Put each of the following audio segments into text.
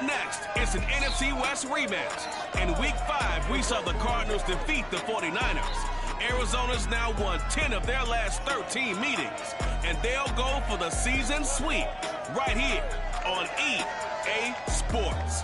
next, it's an NFC West rematch. In Week 5, we saw the Cardinals defeat the 49ers. Arizona's now won 10 of their last 13 meetings, and they'll go for the season sweep right here on EA Sports.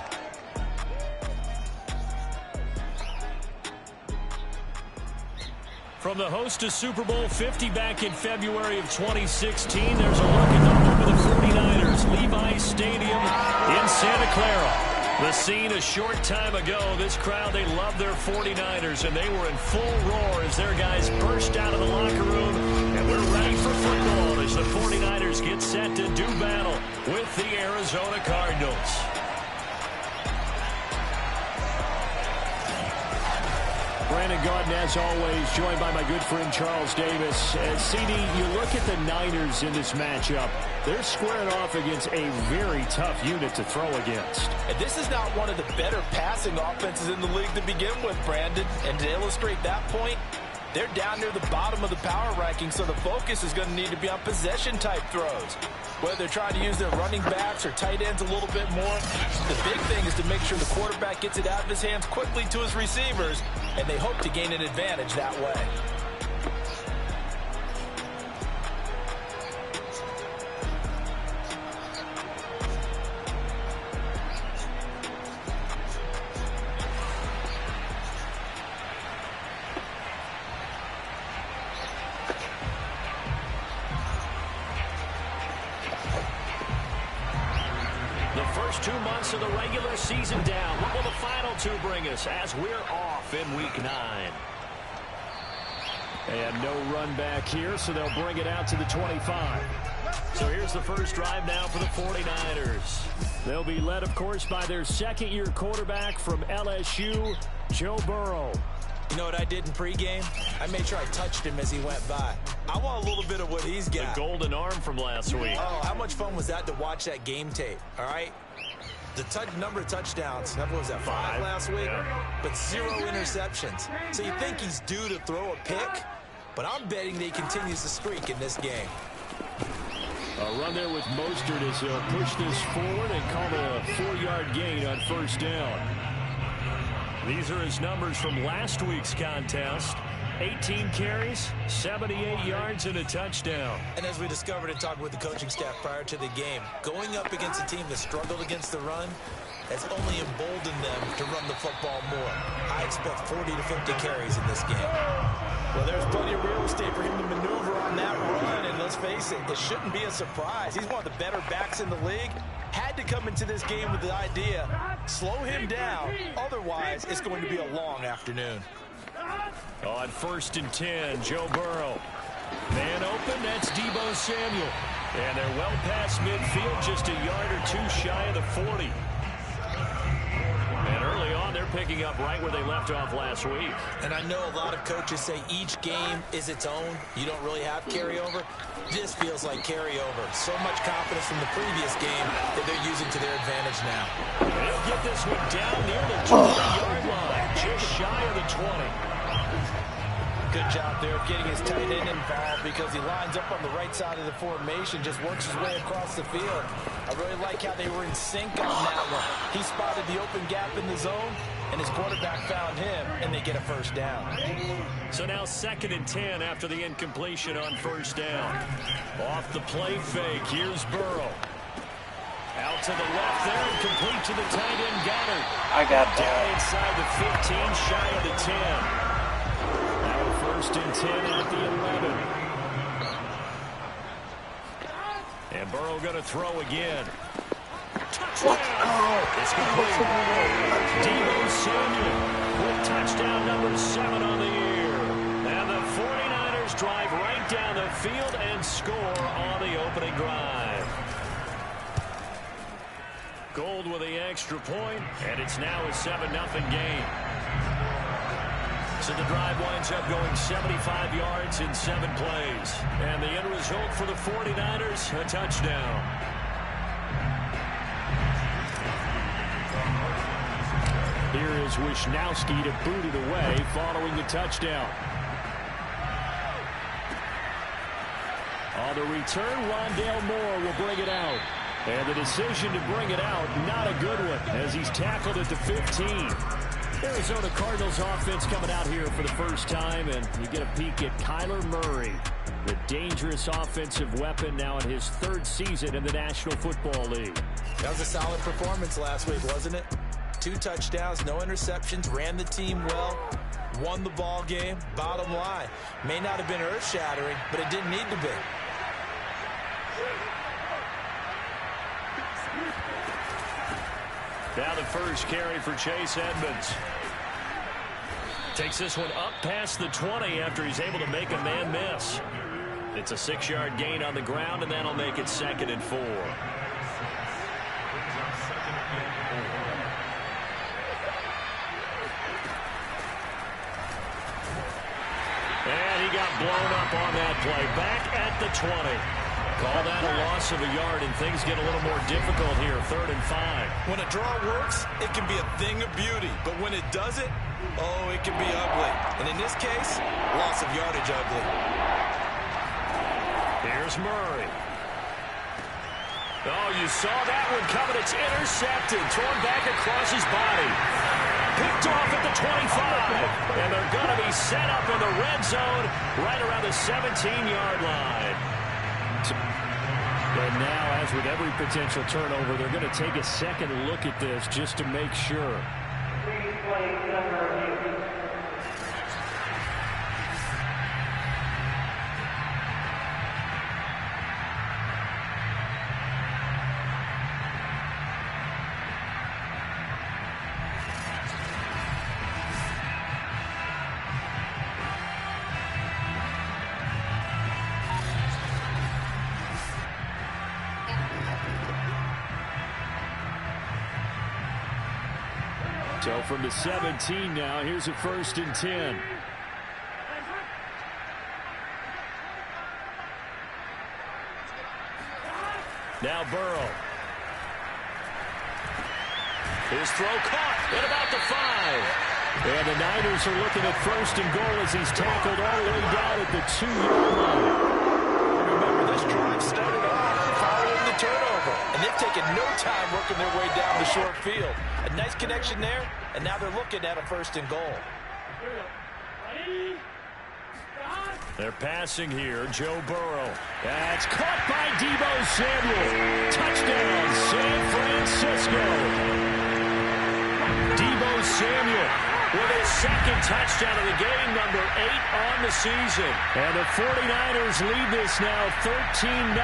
From the host to Super Bowl 50 back in February of 2016, there's a look at the home of the 49ers, Levi's Stadium in Santa Clara. The scene a short time ago, this crowd, they love their 49ers, and they were in full roar as their guys burst out of the locker room, and we're ready for football as the 49ers get set to do battle with the Arizona Cardinals. Brandon Gaudin, as always, joined by my good friend Charles Davis. CD, you look at the Niners in this matchup. They're squaring off against a very tough unit to throw against. And this is not one of the better passing offenses in the league to begin with, Brandon. And to illustrate that point, they're down near the bottom of the power ranking, so the focus is going to need to be on possession-type throws. Whether they're trying to use their running backs or tight ends a little bit more, the big thing is to make sure the quarterback gets it out of his hands quickly to his receivers, and they hope to gain an advantage that way. The first 2 months of the regular season down. What will the final 2 bring us as we're off in Week 9? And no run back here, so they'll bring it out to the 25. So here's the first drive now for the 49ers. They'll be led, of course, by their second-year quarterback from LSU, Joe Burrow. You know what I did in pregame? I made sure I touched him as he went by. I want a little bit of what he's got. The golden arm from last week. Oh, how much fun was that to watch that game tape, all right? The number of touchdowns, what was that, 5 last week? Yeah. But 0 interceptions. So you think he's due to throw a pick, but I'm betting that he continues the streak in this game. A run there with Mostert as he'll push this forward and call it a 4-yard gain on first down. These are his numbers from last week's contest. 18 carries, 78 yards, and a touchdown. And as we discovered in talking with the coaching staff prior to the game, going up against a team that struggled against the run has only emboldened them to run the football more. I expect 40 to 50 carries in this game. Well, there's plenty of real estate for him to maneuver on that run, and let's face it, it shouldn't be a surprise. He's one of the better backs in the league. Had to come into this game with the idea, slow him down, otherwise it's going to be a long afternoon. On 1st and 10, Joe Burrow. Man open, that's Deebo Samuel. And they're well past midfield, just a yard or 2 shy of the 40. And early on, they're picking up right where they left off last week. And I know a lot of coaches say each game is its own. You don't really have carryover. This feels like carryover. So much confidence from the previous game that they're using to their advantage now. They'll get this one down near the 20-yard line, just shy of the 20. Good job there of getting his tight end involved because he lines up on the right side of the formation, just works his way across the field. I really like how they were in sync on that one. He spotted the open gap in the zone, and his quarterback found him, and they get a first down. So now 2nd and 10 after the incompletion on first down. Off the play fake, here's Burrow. Out to the left there and complete to the tight end, Goddard. I got that. Down inside the 15, shy of the 10. Now 1st and 10 at the 11. And Burrow going to throw again. Touchdown! It's complete. Deebo Samuel with touchdown number 7 on the year. And the 49ers drive right down the field and score on the opening drive. Gold with the extra point, and it's now a 7-0 game. So the drive winds up going 75 yards in 7 plays. And the end result for the 49ers, a touchdown. Here is Wisnowski to boot it away following the touchdown. On the return, Rondale Moore will bring it out. And the decision to bring it out, not a good one, as he's tackled at the 15. Arizona Cardinals offense coming out here for the first time, and you get a peek at Kyler Murray, the dangerous offensive weapon now in his third season in the National Football League. That was a solid performance last week, wasn't it? 2 touchdowns, no interceptions, ran the team well, won the ball game. Bottom line, may not have been earth-shattering, but it didn't need to be. Now the first carry for Chase Edmonds. Takes this one up past the 20 after he's able to make a man miss. It's a 6-yard gain on the ground, and that'll make it 2nd and 4. And he got blown up on that play. Back at the 20. Call that a loss of a yard, and things get a little more difficult here. 3rd and 5. When a draw works, it can be a thing of beauty. But when it doesn't, oh, it can be ugly. And in this case, loss of yardage ugly. Here's Murray. Oh, you saw that one coming. It's intercepted. Torn back across his body. Picked off at the 25. And they're going to be set up in the red zone right around the 17-yard line. And now, as with every potential turnover, they're going to take a second look at this just to make sure. So from the 17 now, here's a 1st and 10. Now Burrow. His throw caught at about the 5. And the Niners are looking at 1st and goal as he's tackled all the way down at the 2-yard line. Remember, this drive started off following the turnover, and they've taken no time working their way down the short field. A nice connection there, and now they're looking at a 1st and goal. They're passing here. Joe Burrow. That's caught by Deebo Samuel. Touchdown, San Francisco. Deebo Samuel with his 2nd touchdown of the game, number 8 on the season. And the 49ers lead this now 13-0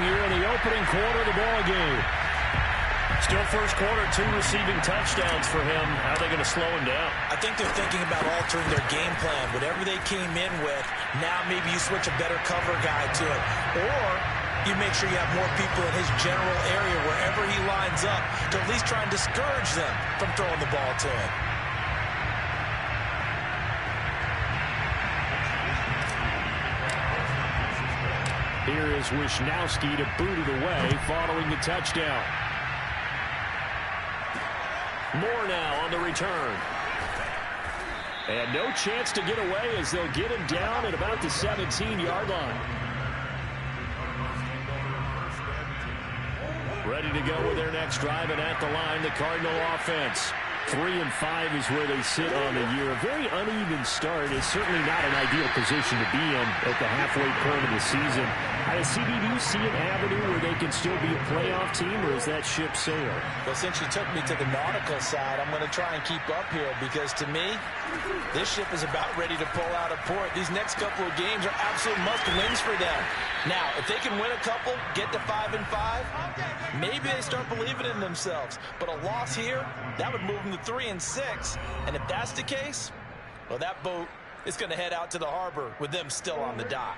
here in the opening quarter of the ball game. Still first quarter, 2 receiving touchdowns for him. How are they going to slow him down? I think they're thinking about altering their game plan. Whatever they came in with, now maybe you switch a better cover guy to it. Or you make sure you have more people in his general area wherever he lines up to at least try and discourage them from throwing the ball to him. Here is Wisnowski to boot it away following the touchdown. Moore now on the return. And no chance to get away as they'll get him down at about the 17-yard line. Ready to go with their next drive, and at the line, the Cardinal offense. 3-5 is where they sit on the year. A very uneven start is certainly not an ideal position to be in at the halfway point of the season. CD, do you see an avenue where they can still be a playoff team, or is that ship sailed? Well, since you took me to the nautical side, I'm going to try and keep up here because, to me, this ship is about ready to pull out of port. These next couple of games are absolute must-wins for them. Now, if they can win a couple, get to 5-5, maybe they start believing in themselves. But a loss here, that would move them to 3-6. And if that's the case, well, that boat is going to head out to the harbor with them still on the dock.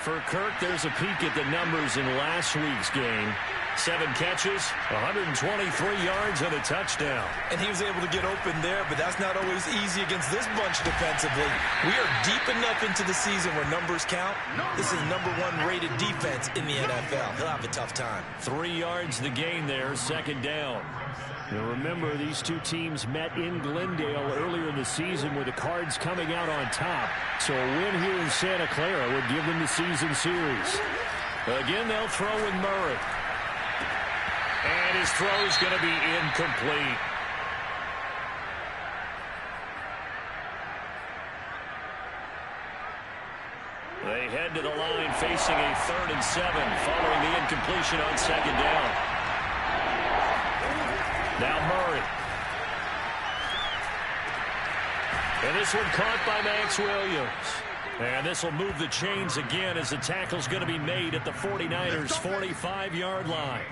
For Kirk, there's a peek at the numbers in last week's game. 7 catches, 123 yards, and a touchdown. And he was able to get open there, but that's not always easy against this bunch defensively. We are deep enough into the season where numbers count. This is #1 rated defense in the NFL. He'll have a tough time. 3 yards the gain there, 2nd down. Now remember, these two teams met in Glendale earlier in the season with the Cards coming out on top. So a win here in Santa Clara would give them the season series. Again, they'll throw with Murray. His throw's going to be incomplete. They head to the line facing a 3rd and 7 following the incompletion on 2nd down. Now Murray. And this one caught by Max Williams. And this will move the chains again as the tackle's going to be made at the 49ers' 45-yard line.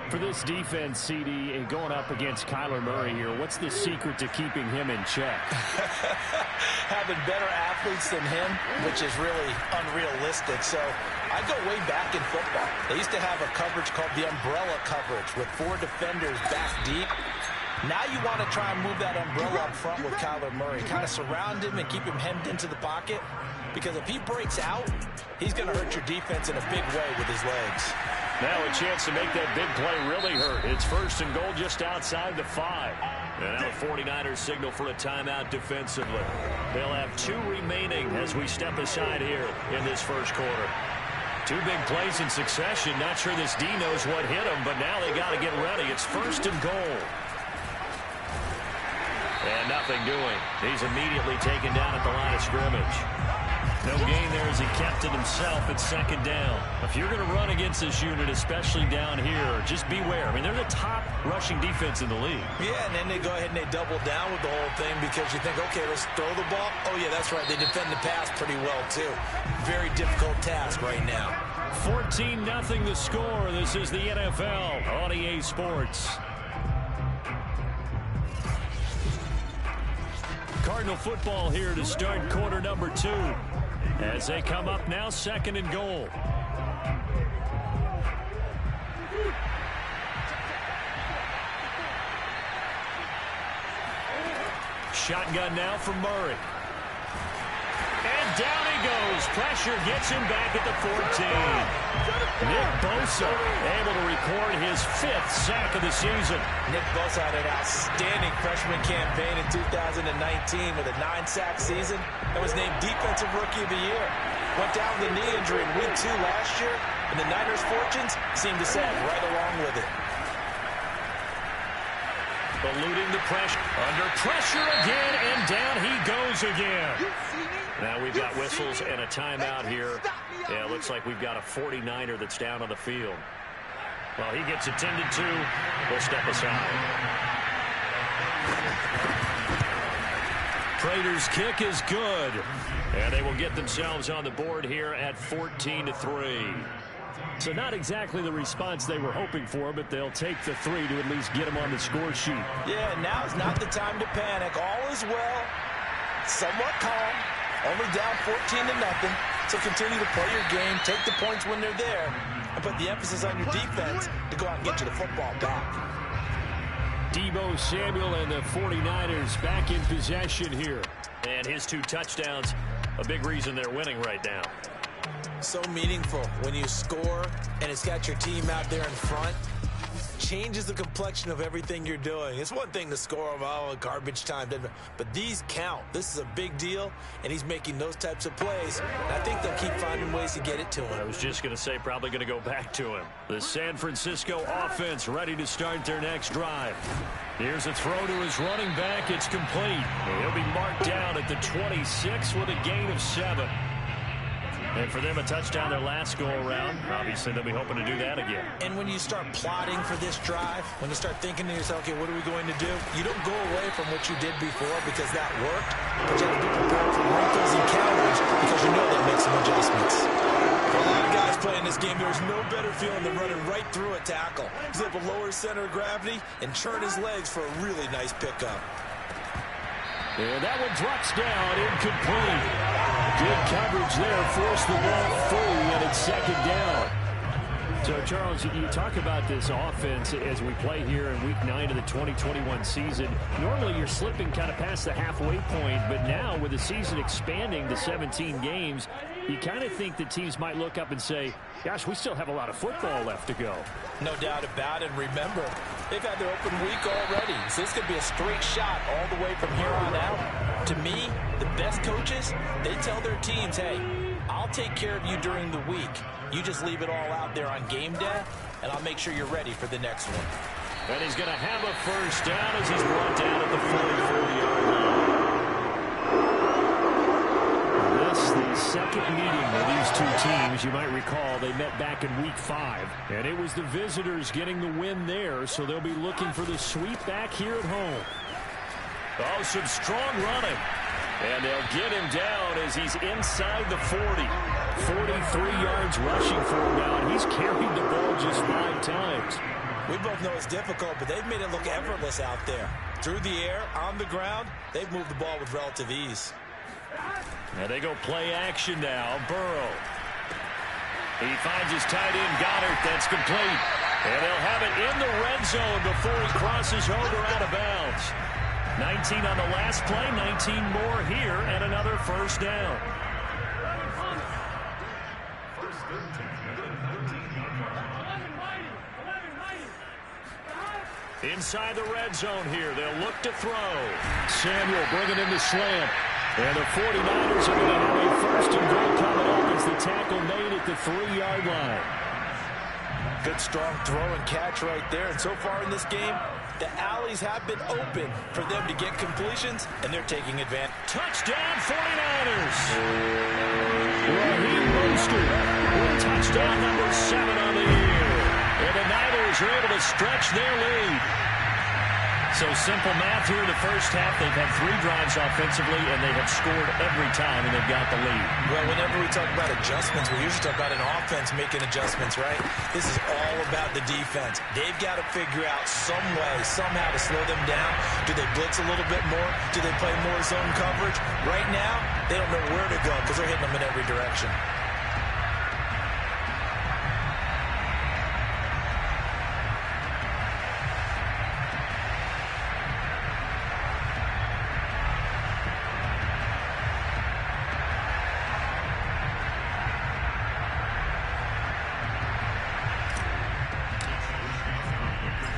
For this defense, CD, and going up against Kyler Murray here, what's the secret to keeping him in check? Having better athletes than him, which is really unrealistic. So I go way back in football. They used to have a coverage called the umbrella coverage with 4 defenders back deep. Now you want to try and move that umbrella up front with Kyler Murray. Kind of surround him and keep him hemmed into the pocket. Because if he breaks out, he's going to hurt your defense in a big way with his legs. Now a chance to make that big play really hurt. It's 1st and goal just outside the 5. And now the 49ers signal for a timeout defensively. They'll have 2 remaining as we step aside here in this first quarter. 2 big plays in succession. Not sure this D knows what hit him, but now they got to get ready. It's 1st and goal. And nothing doing. He's immediately taken down at the line of scrimmage. No gain there as he kept it himself at 2nd down. If you're going to run against this unit, especially down here, just beware. I mean, they're the top rushing defense in the league. Yeah, and then they go ahead and they double down with the whole thing because you think, okay, let's throw the ball. Oh, yeah, that's right. They defend the pass pretty well, too. Very difficult task right now. 14-0 the score. This is the NFL on EA Sports. Cardinal football here to start quarter number 2. As they come up now, 2nd and goal. Shotgun now for Murray. And down he goes. Pressure gets him back at the 14. Nick Bosa able to record his 5th sack of the season. Nick Bosa had an outstanding freshman campaign in 2019 with a 9-sack season and was named Defensive Rookie of the Year. Went down with a knee injury in Week 2 last year, and the Niners' fortunes seemed to set right along with it. Eluding the pressure. Under pressure again, and down he goes again. Now we've got whistles and a timeout here. Yeah, it looks like we've got a 49er that's down on the field. Well, he gets attended to. We'll step aside. Prater's kick is good. And they will get themselves on the board here at 14-3. So not exactly the response they were hoping for, but they'll take the 3 to at least get them on the score sheet. Yeah, now is not the time to panic. All is well. Somewhat calm. Only down 14-0. So continue to play your game, take the points when they're there, and put the emphasis on your defense to go out and get you the football back. Deebo Samuel and the 49ers back in possession here. And his 2 touchdowns, a big reason they're winning right now. So meaningful when you score and it's got your team out there in front. Changes the complexion of everything you're doing. It's one thing to score garbage time, but these count. This is a big deal, and he's making those types of plays. And I think they'll keep finding ways to get it to him. I was just going to say probably going to go back to him. The San Francisco offense ready to start their next drive. Here's a throw to his running back. It's complete. He'll be marked down at the 26 with a gain of 7. And for them, a touchdown their last go-around. Obviously, they'll be hoping to do that again. And when you start plotting for this drive, when you start thinking to yourself, okay, what are we going to do? You don't go away from what you did before because that worked. But you have to be prepared for wrinkles and counters because you know they'll make some adjustments. For a lot of guys playing this game, there's no better feeling than running right through a tackle. He's able to lower his center of gravity and churn his legs for a really nice pickup. And that one drops down, incomplete. Good coverage there, forced the ball free, and it's 2nd down. So, Charles, you talk about this offense as we play here in Week 9 of the 2021 season. Normally, you're slipping kind of past the halfway point, but now with the season expanding to 17 games, you kind of think the teams might look up and say, gosh, we still have a lot of football left to go. No doubt about it. Remember, they've had their open week already, so this could be a straight shot all the way from here on out. To me, the best coaches, they tell their teams, hey, I'll take care of you during the week. You just leave it all out there on game day, and I'll make sure you're ready for the next one. And he's going to have a first down as he's brought down at the 44-yard line. This, the second meeting of these two teams. You might recall they met back in Week 5. And it was the visitors getting the win there, so they'll be looking for the sweep back here at home. Oh, some strong running. And they'll get him down as he's inside the 40. 43 yards rushing for him now, and he's carried the ball just 5 times. We both know it's difficult, but they've made it look effortless out there. Through the air, on the ground, they've moved the ball with relative ease. Now they go play action now. Burrow. He finds his tight end, Goddard. That's complete. And they'll have it in the red zone before he crosses over out of bounds. 19 on the last play, 19 more here, and another first down. Inside the red zone here, they'll look to throw. Samuel bringing in the slant. And the 49ers are going to have a first and goal coming up as the tackle made at the 3-yard line. Good strong throw and catch right there. And so far in this game, the alleys have been open for them to get completions, and they're taking advantage. Touchdown 49ers! Raheem Mostert with touchdown number 7 on the year. And the Niners are able to stretch their lead. So simple math here in the first half. They've had 3 drives offensively, and they have scored every time, and they've got the lead. Well, whenever we talk about adjustments, we usually talk about an offense making adjustments, right? This is all about the defense. They've got to figure out some way, somehow to slow them down. Do they blitz a little bit more? Do they play more zone coverage? Right now, they don't know where to go because they're hitting them in every direction.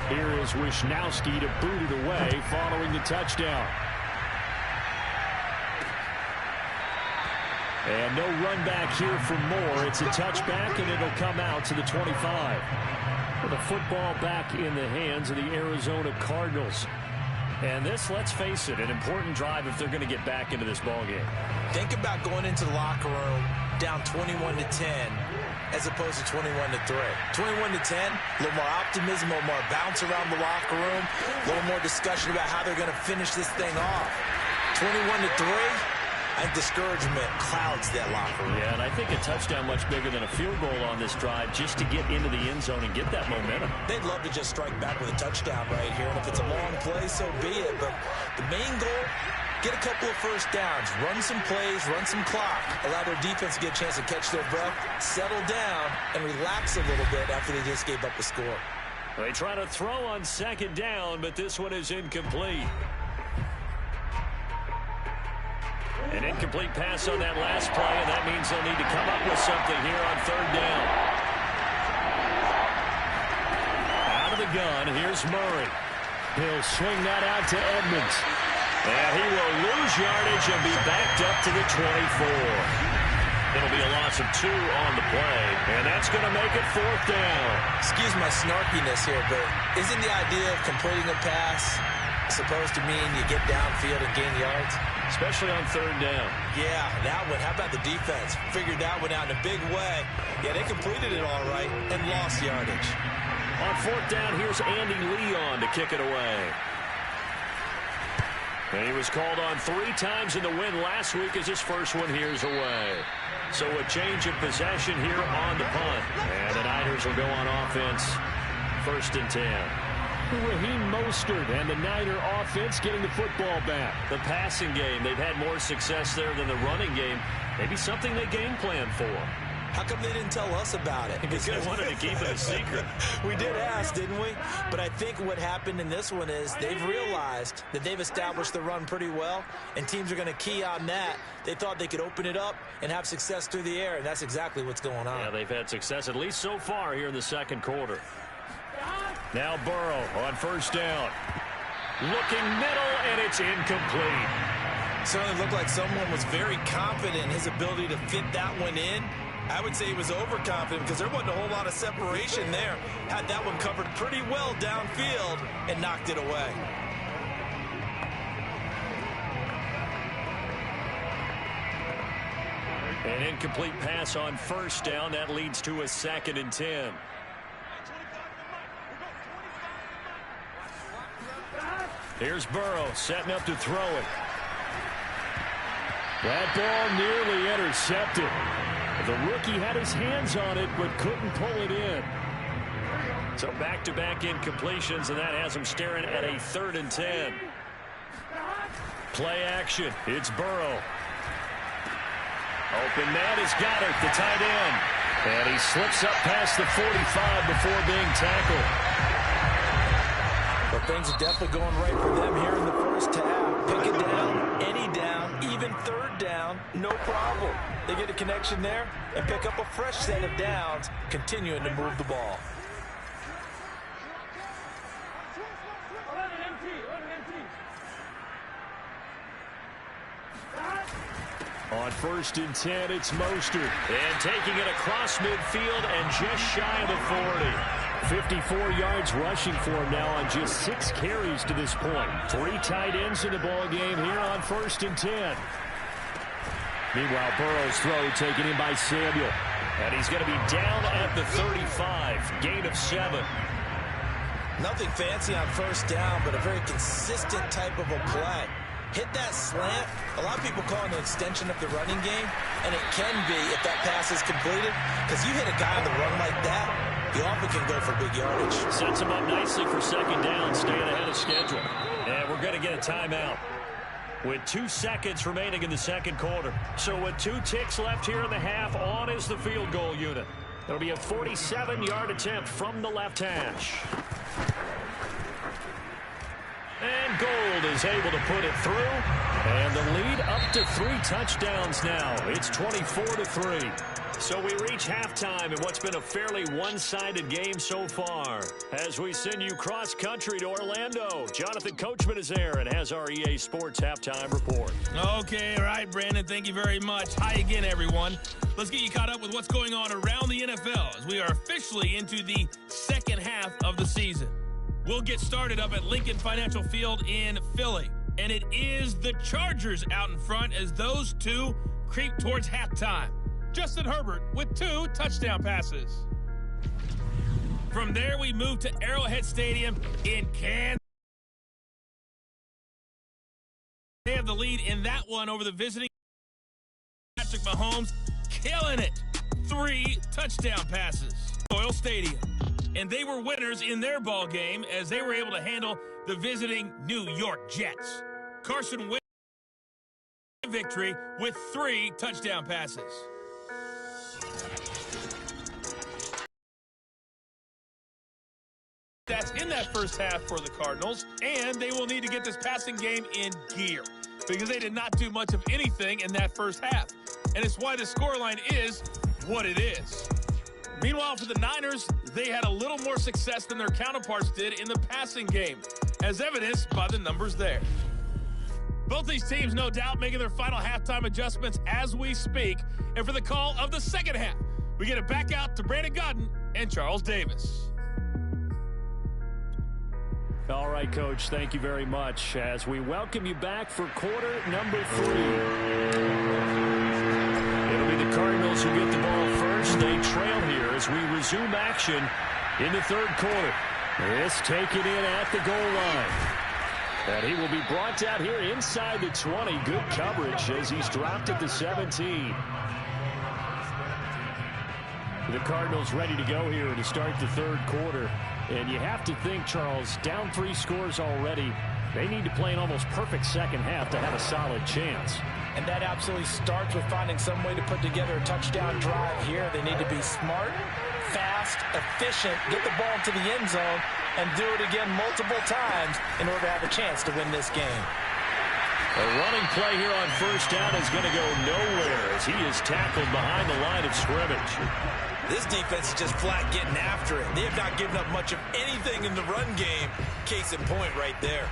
Here is Wisnowski to boot it away following the touchdown. And no run back here for more. It's a touchback, and it'll come out to the 25. With the football back in the hands of the Arizona Cardinals. And this, let's face it, an important drive if they're going to get back into this ballgame. Think about going into the locker room down 21-10 as opposed to 21-3. 21-10, a little more optimism, a little more bounce around the locker room, a little more discussion about how they're going to finish this thing off. 21-3, I think discouragement clouds that locker room. Yeah, and I think a touchdown much bigger than a field goal on this drive just to get into the end zone and get that momentum. They'd love to just strike back with a touchdown right here, and if it's a long play, so be it. But the main goal, get a couple of first downs, run some plays, run some clock, allow their defense to get a chance to catch their breath, settle down, and relax a little bit after they just gave up a score. They try to throw on second down, but this one is incomplete. An incomplete pass on that last play, and that means they'll need to come up with something here on third down. Out of the gun, here's Murray. He'll swing that out to Edmonds. And he will lose yardage and be backed up to the 24. It'll be a loss of 2 on the play, and that's going to make it fourth down. Excuse my snarkiness here, but isn't the idea of completing a pass supposed to mean you get downfield and gain yards? Especially on third down. Yeah, that one. How about the defense? Figured that one out in a big way. Yeah, they completed it all right and lost yardage. On fourth down, here's Andy Leon to kick it away. And he was called on 3 times in the win last week as his first one here's away. So a change of possession here on the punt. And the Niners will go on offense. 1st and 10. Raheem Mostert and the Niner offense getting the football back. The passing game, they've had more success there than the running game. Maybe something they game plan for. How come they didn't tell us about it? Because they wanted to keep it a secret. We did ask, didn't we? But I think what happened in this one is they've realized that they've established the run pretty well, and teams are going to key on that. They thought they could open it up and have success through the air, and that's exactly what's going on. Yeah, they've had success, at least so far here in the second quarter. Now Burrow on first down. Looking middle, and it's incomplete. Certainly looked like someone was very confident in his ability to fit that one in. I would say he was overconfident because there wasn't a whole lot of separation there. Had that one covered pretty well downfield and knocked it away. An incomplete pass on first down. That leads to a 2nd and 10. Here's Burrow setting up to throw it. That ball nearly intercepted. The rookie had his hands on it but couldn't pull it in. So back-to-back incompletions, and that has him staring at a 3rd and 10. Play action. It's Burrow. Open man has got it, the tight end. And he slips up past the 45 before being tackled. But things are definitely going right for them here in the first half. Pick it down, any down, even 3rd down, no problem. They get a connection there and pick up a fresh set of downs, continuing to move the ball. On 1st and 10, it's Mostert. And taking it across midfield and just shy of the 40. 54 yards rushing for him now on just 6 carries to this point. 3 tight ends in the ball game here on 1st and 10. Meanwhile, Burrow's throw taken in by Samuel. And he's going to be down at the 35. Gain of 7. Nothing fancy on first down, but a very consistent type of a play. Hit that slant. A lot of people call it an extension of the running game, and it can be if that pass is completed, because you hit a guy on the run like that, you often can go for big yardage. Sets him up nicely for 2nd down, staying ahead of schedule. And we're going to get a timeout with 2 seconds remaining in the 2nd quarter. So with 2 ticks left here in the half, on is the field goal unit. It'll be a 47-yard attempt from the left hash. And Gold is able to put it through. And the lead up to 3 touchdowns now. It's 24-3. So we reach halftime in what's been a fairly one-sided game so far. As we send you cross-country to Orlando, Jonathan Coachman is there and has our EA Sports halftime report. Okay, all right, Brandon, thank you very much. Hi again, everyone. Let's get you caught up with what's going on around the NFL as we are officially into the second half of the season. We'll get started up at Lincoln Financial Field in Philly. And it is the Chargers out in front as those two creep towards halftime. Justin Herbert with 2 touchdown passes. From there, we move to Arrowhead Stadium in Kansas. They have the lead in that one over the visiting Patrick Mahomes, killing it. 3 touchdown passes. Royal Stadium. And they were winners in their ball game as they were able to handle the visiting New York Jets. Carson Wentz victory with 3 touchdown passes. That's in that first half for the Cardinals, and they will need to get this passing game in gear because they did not do much of anything in that first half. And it's why the scoreline is what it is. Meanwhile, for the Niners, they had a little more success than their counterparts did in the passing game, as evidenced by the numbers there. Both these teams, no doubt, making their final halftime adjustments as we speak. And for the call of the second half, we get it back out to Brandon Godden and Charles Davis. All right, Coach, thank you very much as we welcome you back for quarter number 3. It'll be the Cardinals who get the ball first. They trail here as we resume action in the 3rd quarter. This taken in at the goal line. And he will be brought out here inside the 20. Good coverage as he's dropped at the 17. The Cardinals ready to go here to start the 3rd quarter. And you have to think, Charles, down 3 scores already. They need to play an almost perfect second half to have a solid chance. And that absolutely starts with finding some way to put together a touchdown drive here. They need to be smart, fast, efficient, get the ball to the end zone, and do it again multiple times in order to have a chance to win this game. A running play here on first down is going to go nowhere as he is tackled behind the line of scrimmage. This defense is just flat getting after it. They have not given up much of anything in the run game. Case in point right there.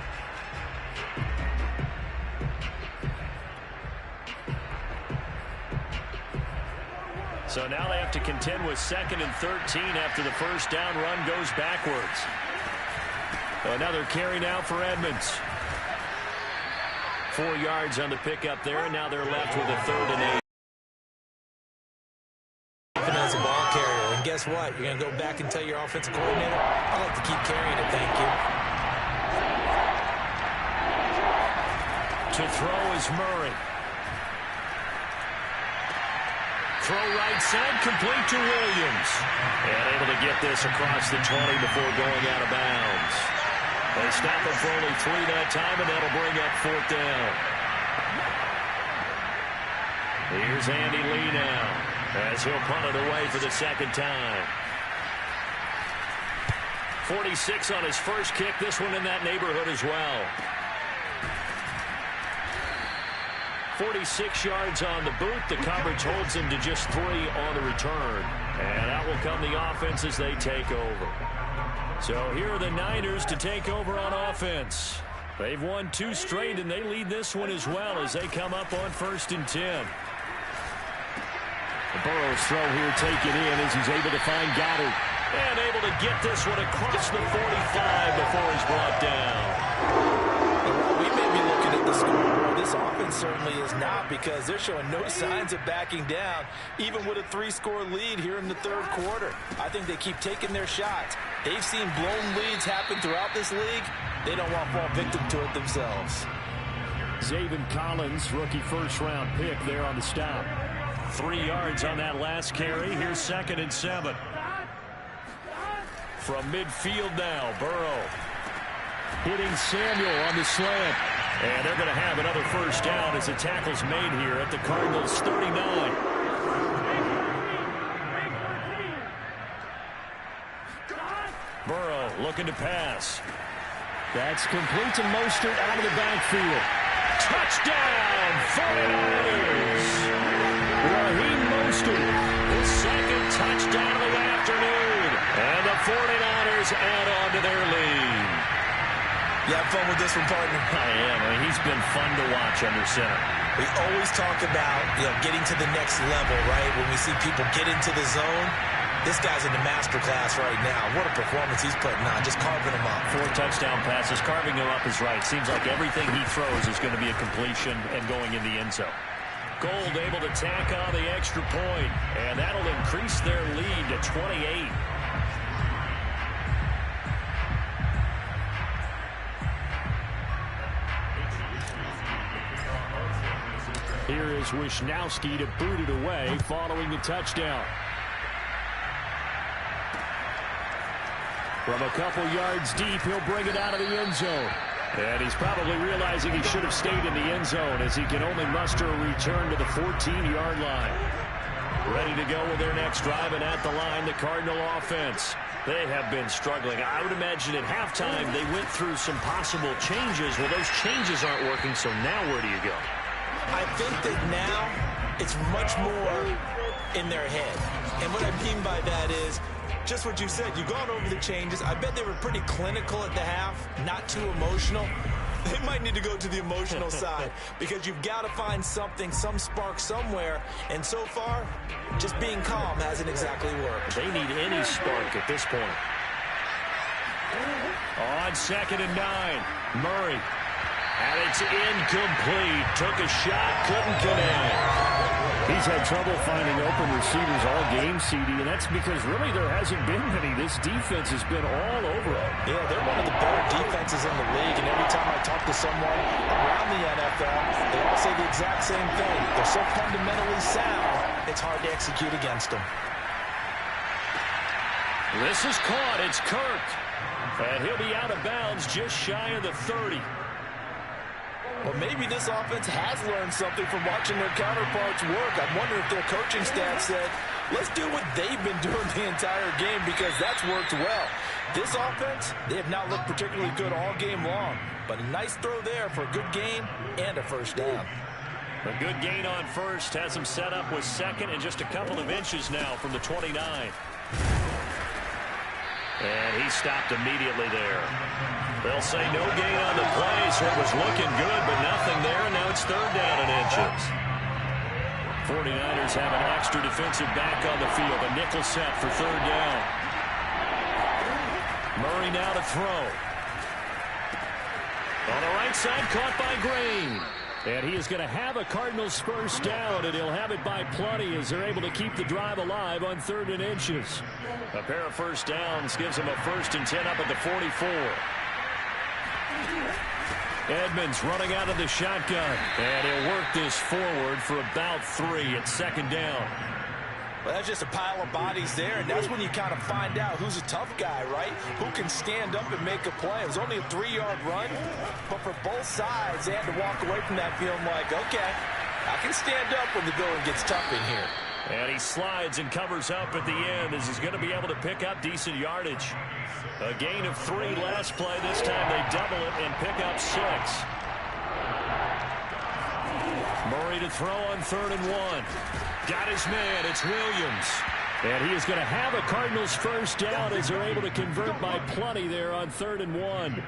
So now they have to contend with 2nd and 13 after the first down run goes backwards. Another carry now for Edmonds. 4 yards on the pickup there, and now they're left with a 3rd and 8. As a ball carrier, and guess what? You're going to go back and tell your offensive coordinator, I'd like to keep carrying it, thank you. To throw is Murray. Throw right side, complete to Williams. And able to get this across the 20 before going out of bounds. They stop it for only 3 that time, and that'll bring up 4th down. Here's Andy Lee now, as he'll punt it away for the 2nd time. 46 on his first kick, this one in that neighborhood as well. 46 yards on the boot. The coverage holds him to just 3 on the return. And out will come the offense as they take over. So here are the Niners to take over on offense. They've won 2 straight, and they lead this one as well as they come up on 1st and 10. Burrow's throw here taken in as he's able to find Goddard. And able to get this one across the 45 before he's brought down. We may be looking at the scoreboard. This offense certainly is not, because they're showing no signs of backing down, even with a 3-score lead here in the 3rd quarter. I think they keep taking their shots. They've seen blown leads happen throughout this league. They don't want to fall victim to it themselves. Zaven Collins, rookie 1st-round pick there on the stop. 3 yards on that last carry. Here's 2nd and 7. From midfield now, Burrow. Hitting Samuel on the slant. And they're going to have another 1st down as the tackle's made here at the Cardinals' 39. Burrow looking to pass. That's complete to Mostert out of the backfield. Touchdown, 49ers! Raheem Mostert. His 2nd touchdown of the afternoon. And the 49ers add on to their lead. You have fun with this one, partner? I am. I mean, he's been fun to watch under center. We always talk about, getting to the next level, right? When we see people get into the zone, this guy's in the master class right now. What a performance he's putting on, just carving them up. 4 touchdown passes, carving him up is right. Seems like everything he throws is going to be a completion and going in the end zone. Gold able to tack on the extra point, and that'll increase their lead to 28. Here is Wisnowski to boot it away following the touchdown. From a couple yards deep, he'll bring it out of the end zone. And he's probably realizing he should have stayed in the end zone as he can only muster a return to the 14-yard line. Ready to go with their next drive, and at the line, the Cardinal offense. They have been struggling. I would imagine at halftime they went through some possible changes. Well, those changes aren't working, so now where do you go? I think that now it's much more in their head. And what I mean by that is just what you said. You've gone over the changes. I bet they were pretty clinical at the half, not too emotional. They might need to go to the emotional side, because you've got to find something, some spark somewhere. And so far, just being calm hasn't exactly worked. They need any spark at this point. On 2nd and 9, Murray. And it's incomplete. Took a shot, couldn't connect. He's had trouble finding open receivers all game, CD, and that's because really there hasn't been many. This defense has been all over him. Yeah, they're one of the better defenses in the league, and every time I talk to someone around the NFL, they all say the exact same thing. They're so fundamentally sound, it's hard to execute against them. This is caught. It's Kirk. And he'll be out of bounds just shy of the 30. Well, maybe this offense has learned something from watching their counterparts work. I wonder if their coaching staff said, let's do what they've been doing the entire game, because that's worked well. This offense, they have not looked particularly good all game long, but a nice throw there for a good gain and a 1st down. A good gain on 1st has him set up with 2nd and just a couple of inches now from the 29. And he stopped immediately there. They'll say no gain on the play, so it was looking good, but nothing there, and now it's 3rd down and inches. 49ers have an extra defensive back on the field. A nickel set for third down. Murray now to throw. On the right side, caught by Green. And he is going to have a Cardinals first down, and he'll have it by plenty as they're able to keep the drive alive on 3rd and inches. A pair of first downs gives him a 1st and 10 up at the 44. Edmonds running out of the shotgun, and he'll work this forward for about 3 at 2nd down. Well, that's just a pile of bodies there, and that's when you kind of find out who's a tough guy, right? Who can stand up and make a play. It was only a 3-yard run, but for both sides, they had to walk away from that feeling like, okay, I can stand up when the going gets tough in here. And he slides and covers up at the end as he's going to be able to pick up decent yardage. A gain of 3 last play. This time they double it and pick up 6. Murray to throw on 3rd and 1. Got his man. It's Williams. And he is going to have a Cardinals first down as they're able to convert by plenty there on 3rd and 1.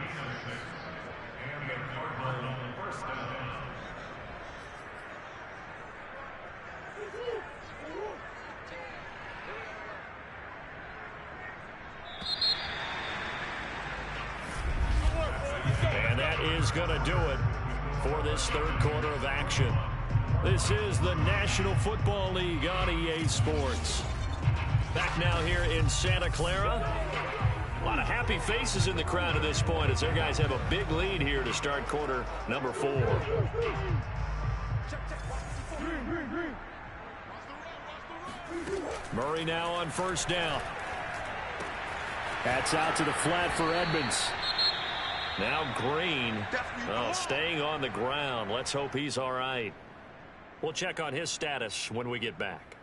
And that is going to do it for this 3rd quarter of action. This is the National Football League on EA Sports. Back now here in Santa Clara. A lot of happy faces in the crowd at this point as their guys have a big lead here to start quarter number 4. Murray now on first down. That's out to the flat for Edmonds. Now Green, staying on the ground. Let's hope he's all right. We'll check on his status when we get back.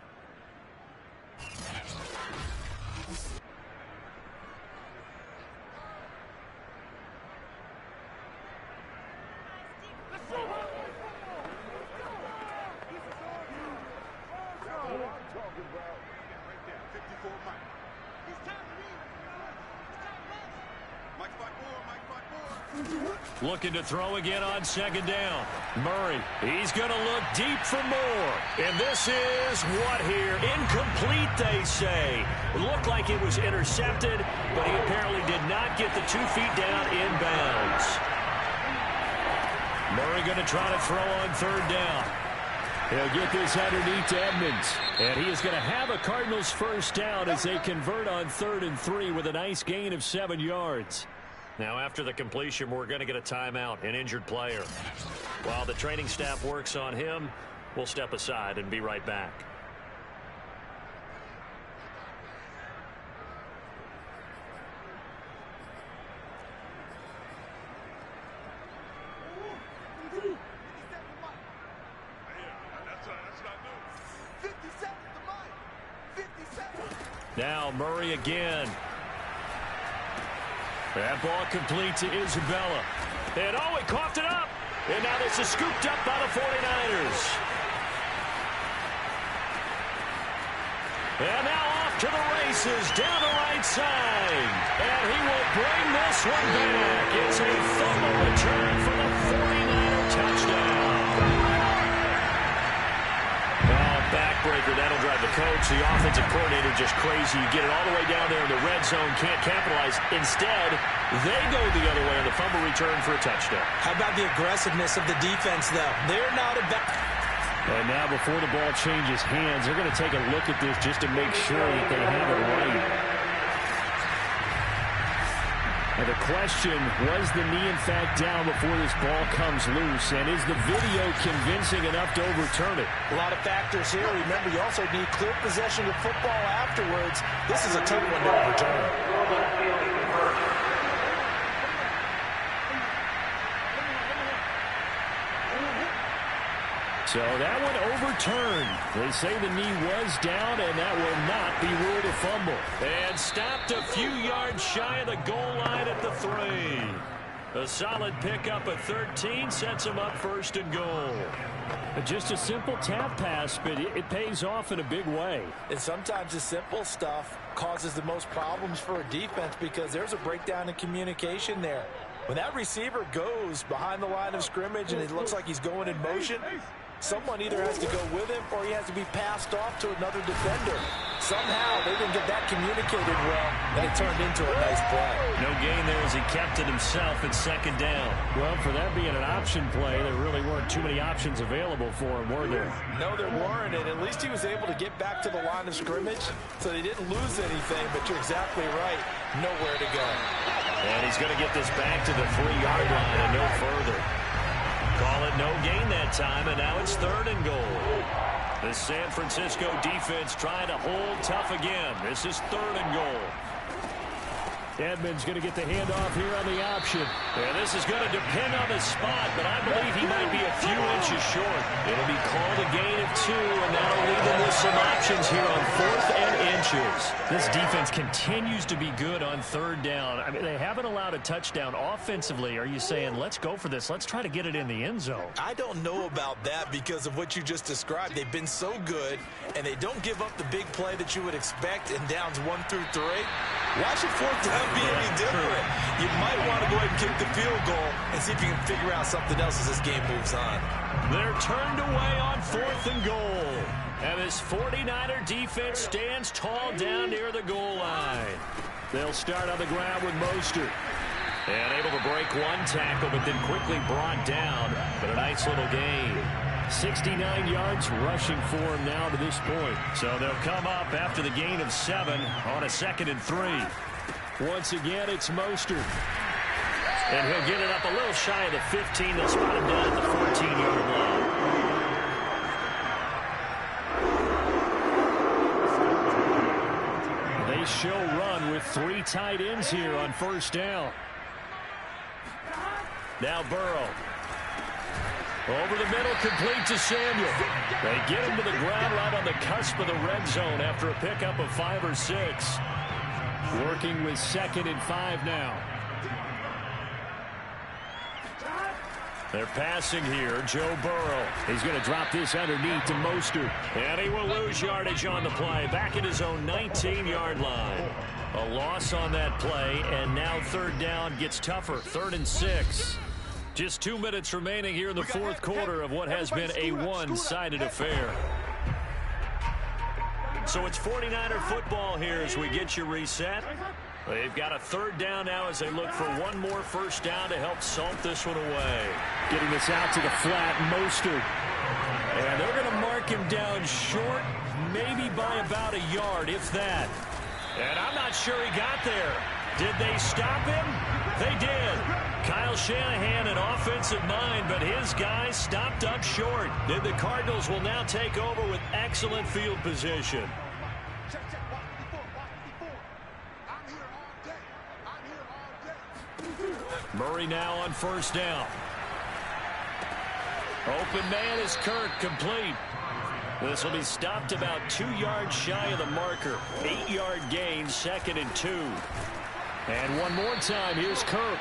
Looking to throw again on 2nd down. Murray, he's going to look deep for more. And this is what here? Incomplete, they say. It looked like it was intercepted, but he apparently did not get the 2 feet down inbounds. Murray going to try to throw on 3rd down. He'll get this underneath to Edmonds. And he is going to have a Cardinals first down as they convert on 3rd and 3 with a nice gain of 7 yards. Now, after the completion, we're going to get a timeout, an injured player. While the training staff works on him, we'll step aside and be right back. Now Murray again. That ball complete to Isabella. And he coughed it up. And now this is scooped up by the 49ers. And now off to the races down the right side. And he will bring this one back. It's a fumble return for the 49er touchdown. Backbreaker, that'll drive the coach, the offensive coordinator, just crazy. You get it all the way down there in the red zone, can't capitalize. Instead, they go the other way on the fumble return for a touchdown. How about the aggressiveness of the defense, though? They're not about... And now before the ball changes hands, they're going to take a look at this just to make sure that they have it right. And the question, was the knee in fact down before this ball comes loose? And is the video convincing enough to overturn it? A lot of factors here. Remember, you also need clear possession of football afterwards. This is a tough one to overturn. So that one overturned. They say the knee was down, and that will not be ruled a fumble. And stopped a few yards shy of the goal line at the 3. A solid pickup at 13 sets him up 1st and goal. Just a simple tap pass, but it pays off in a big way. And sometimes the simple stuff causes the most problems for a defense because there's a breakdown in communication there. When that receiver goes behind the line of scrimmage and it looks like he's going in motion, Someone either has to go with him or he has to be passed off to another defender. Somehow they didn't get that communicated well, and it turned into a nice play. No gain there as he kept it himself at second down. Well, for that being an option play, there really weren't too many options available for him, were there? No, there weren't, and at least he was able to get back to the line of scrimmage, so they didn't lose anything, but you're exactly right, nowhere to go. And he's going to get this back to the 3-yard line and no further. Call it no gain that time, and now it's 3rd and goal. The San Francisco defense trying to hold tough again. This is 3rd and goal. Edmonds going to get the handoff here on the option. Yeah, this is going to depend on the spot, but I believe he might be a few inches short. It'll be called a gain of 2, and that'll leave them with some options here on 4th and inches. This defense continues to be good on 3rd down. I mean, they haven't allowed a touchdown offensively. Are you saying, let's go for this? Let's try to get it in the end zone. I don't know about that because of what you just described. They've been so good, and they don't give up the big play that you would expect in downs 1 through 3. Why should 4th down be any different? You might want to go ahead and kick the field goal and see if you can figure out something else as this game moves on. They're turned away on 4th and goal. And this 49er defense stands tall down near the goal line. They'll start on the ground with Mostert. And able to break one tackle, but then quickly brought down. But a nice little gain. 69 yards rushing for him now to this point. So they'll come up after the gain of 7 on a 2nd and 3. Once again, it's Mostert. And he'll get it up a little shy of the 15. They'll spot him down at the 14-yard line. They show run with 3 tight ends here on 1st down. Now Burrow. Over the middle, complete to Samuel. They get him to the ground right on the cusp of the red zone after a pickup of 5 or 6. Working with 2nd and 5 now. They're passing here. Joe Burrow. He's going to drop this underneath to Mostert. And he will lose yardage on the play. Back at his own 19-yard line. A loss on that play, and now 3rd down gets tougher. 3rd and 6. Just 2 minutes remaining here in the 4th quarter of what has been a one-sided affair. So it's 49er football here as we get you reset. They've got a 3rd down now as they look for one more 1st down to help salt this one away. Getting this out to the flat, Mostert. And they're going to mark him down short, maybe by about a yard, if that. And I'm not sure he got there. Did they stop him? They did. Kyle Shanahan, an offensive mind, but his guys stopped up short. Then the Cardinals will now take over with excellent field position. Murray now on 1st down. Open man is Kirk, complete. This will be stopped about 2 yards shy of the marker. 8-yard gain, 2nd and 2. And one more time, here's Kirk.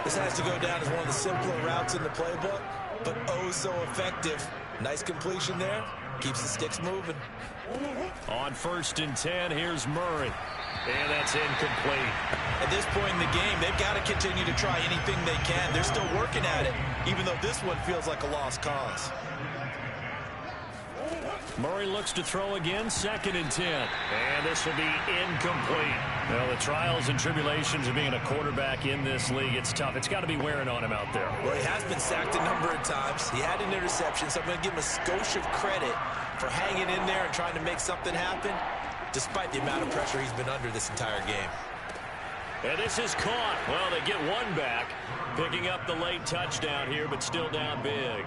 This has to go down as one of the simpler routes in the playbook, but oh so effective. Nice completion there. Keeps the sticks moving. On 1st and 10, here's Murray. And that's incomplete. At this point in the game, they've got to continue to try anything they can. They're still working at it, even though this one feels like a lost cause. Murray looks to throw again, 2nd and 10. And this will be incomplete. Well, the trials and tribulations of being a quarterback in this league, it's tough. It's got to be wearing on him out there. Well, he has been sacked a number of times. He had an interception, so I'm going to give him a skosh of credit for hanging in there and trying to make something happen, despite the amount of pressure he's been under this entire game. And this is caught. Well, they get one back, picking up the late touchdown here, but still down big.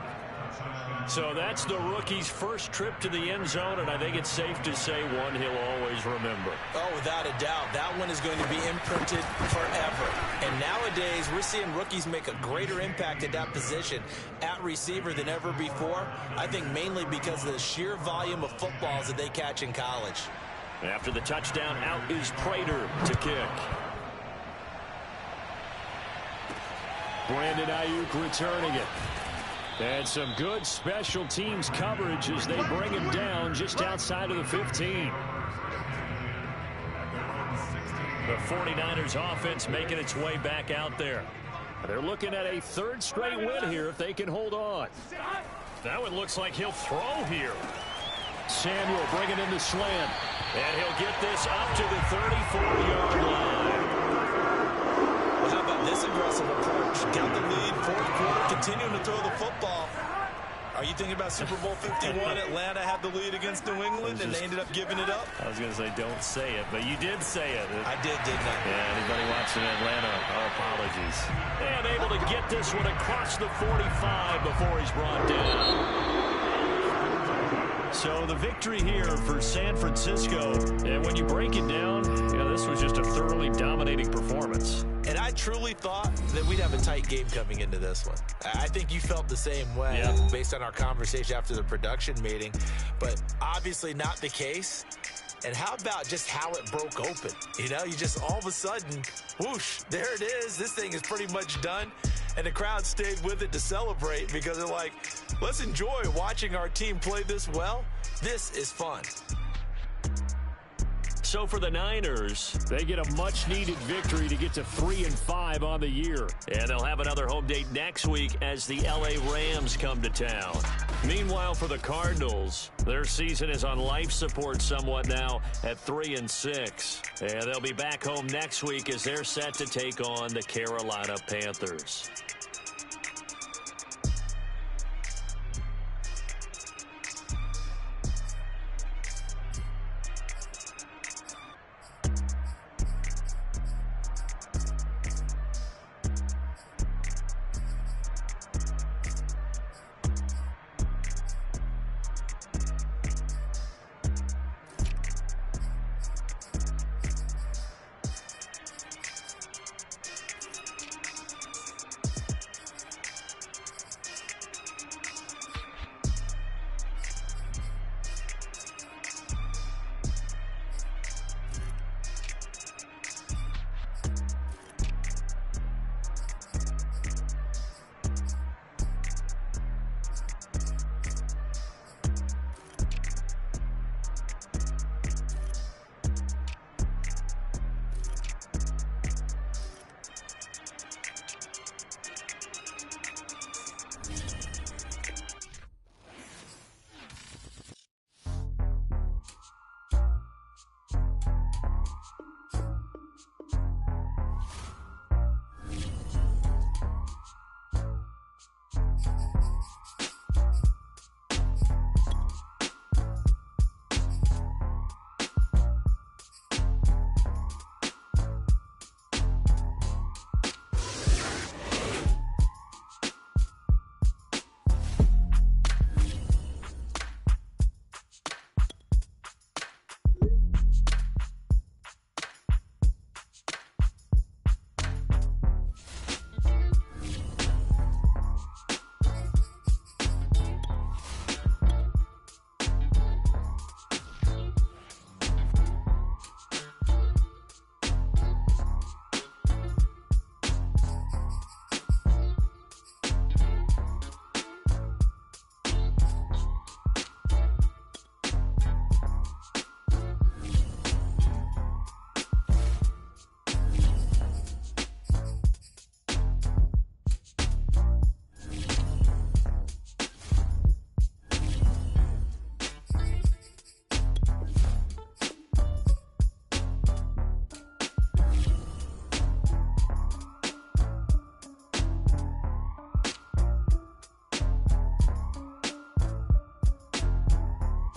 So that's the rookie's first trip to the end zone, and I think it's safe to say one he'll always remember. Oh, without a doubt. That one is going to be imprinted forever. And nowadays, we're seeing rookies make a greater impact at that position at receiver than ever before. I think mainly because of the sheer volume of footballs that they catch in college. After the touchdown, out is Prater to kick. Brandon Ayuk returning it. And some good special teams coverage as they bring him down just outside of the 15. The 49ers offense making its way back out there. They're looking at a third straight win here if they can hold on. Now it looks like he'll throw here. Samuel bringing in the slant. And he'll get this up to the 34-yard line. Well, how about this aggressive approach? Got the lead, fourth quarter, continuing to throw the football. Are you thinking about Super Bowl 51? Atlanta had the lead against New England, and they ended up giving it up? I was going to say, don't say it, but you did say it. I did, didn't I? Yeah, anybody watching Atlanta, our apologies. And able to get this one across the 45 before he's brought down. So the victory here for San Francisco. And when you break it down, this was just a thoroughly dominating performance. And I truly thought that we'd have a tight game coming into this one. I think you felt the same way based on our conversation after the production meeting. But obviously not the case. And how about just how it broke open? You just all of a sudden, whoosh, there it is. This thing is pretty much done. And the crowd stayed with it to celebrate because they're like, let's enjoy watching our team play this well. This is fun. So for the Niners, they get a much-needed victory to get to 3-5 on the year. And they'll have another home date next week as the L.A. Rams come to town. Meanwhile, for the Cardinals, their season is on life support somewhat now at 3-6. And they'll be back home next week as they're set to take on the Carolina Panthers.